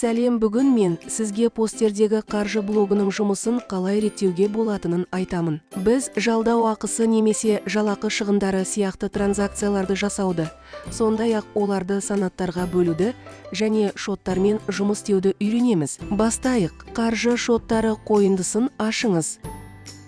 Сәлем, бүгін мен сізге постердегі қаржы блогының жұмысын қалай реттеуге болатынын айтамын. Біз жалдау ақысы немесе жалақы шығындары сияқты транзакцияларды жасауды, сондай-ақ оларды санаттарға бөлуді және шоттармен жұмыс істеуді үйренеміз. Бастайық. Қаржы шоттары қойындысын ашыңыз.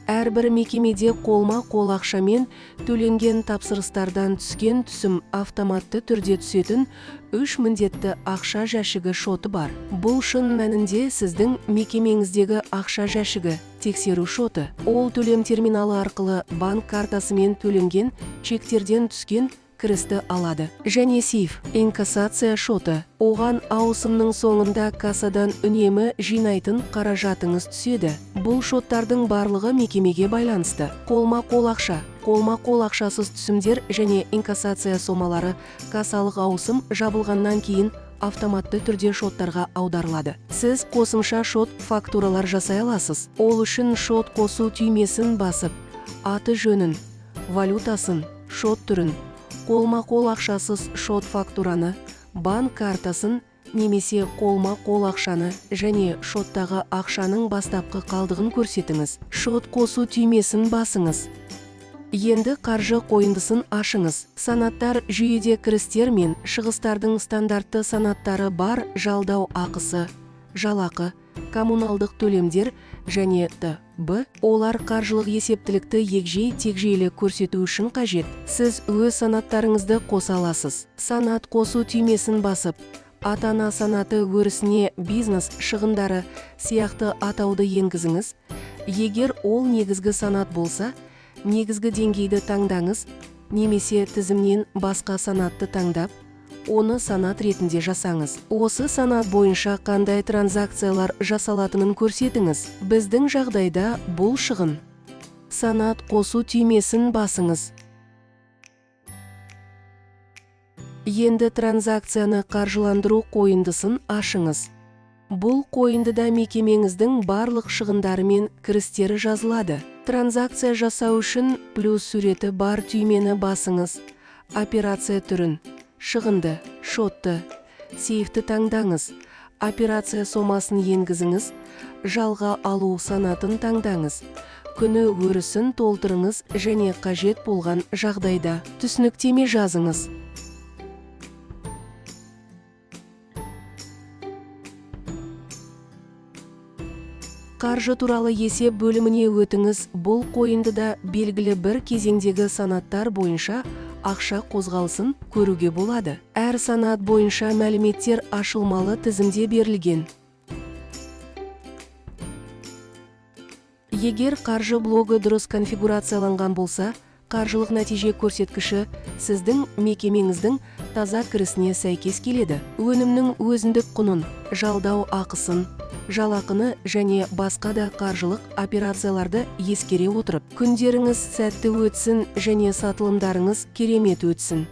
Әрбір мекемеде қолма-қол ақшамен төленген тапсырыстардан түскен түсім автоматты түрде түсетін 3 міндетті ақша жәшігі шоты бар. Бұл шын мәнінде сіздің мекемеңіздегі ақша жәшігі, тексеру шоты. Ол төлем терминалы арқылы банк картасымен төленген чектерден түскен кірісті алады. Және сейф, инкассация шоты. Оған ауысымның соңында кассадан үнемі жинайтын қаражатыңыз түседі. Бұл шоттардың барлығы мекемеге байланысты. Қолма-қол ақша, қолма-қол ақшасыз түсімдер және инкассация сомалары кассалық ауысым жабылғаннан кейін автоматты түрде шоттарға аударылады. Сіз қосымша шот фактуралар жасай аласыз. Ол үшін шот қосу түймесін басып, аты жөнін, валютасын, шот түрін, қолма-қол ақшасыз шот фактураны, банк картасын немесе қолма-қол ақшаны және шоттағы ақшаның бастапқы қалдығын көрсетіңіз. Шот қосу түймесін басыңыз. Енді қаржы қойындысын ашыңыз. Санаттар жүйеде кірістер мен шығыстардың стандартты санаттары бар: жалдау ақысы, жалақы, коммуналдық төлемдер және т.б. Олар қаржылық есептілікті егжей-тегжейлі көрсету үшін қажет. Сіз өз санаттарыңызды қоса аласыз. Санат қосу түймесін басып, ата-ана санаты өрісіне бизнес шығындары сияқты атауды енгізіңіз. Егер ол негізгі санат болса, негізгі деңгейді таңдаңыз, немесе тізімнен басқа санатты таңдап, оны санат ретінде жасаңыз. Осы санат бойынша қандай транзакциялар жасалатынын көрсетіңіз. Біздің жағдайда бұл шығын. Санат қосу түймесін басыңыз. Енді транзакцияны қаржыландыру қойындысын ашыңыз. Бұл қойындыда мекемеңіздің барлық шығындары мен кірістері жазылады. Транзакция жасау үшін плюс суреті бар түймені басыңыз. Операция түрін, шығынды, шотты, сейфті таңдаңыз. Операция сомасын енгізіңіз. Жалға алу санатын таңдаңыз. Күні өрісін толтырыңыз және қажет болған жағдайда түсініктеме жазыңыз. Қаржы туралы есеп бөліміне өтіңіз. Бұл қойындыда белгілі бір кезеңдегі санаттар бойынша ақша қозғалысын көруге болады. Әр санат бойынша мәліметтер ашылмалы тізімде берілген. Егер қаржы блогы дұрыс конфигурацияланған болса, қаржылық нәтиже көрсеткіші сіздің мекемеңіздің таза кірісіне сәйкес келеді. Өнімнің өзіндік құнын, жалдау ақысын, жалақыны және басқа да қаржылық операцияларды ескере отырып, күндеріңіз сәтті өтсін және сатылымдарыңыз керемет өтсін.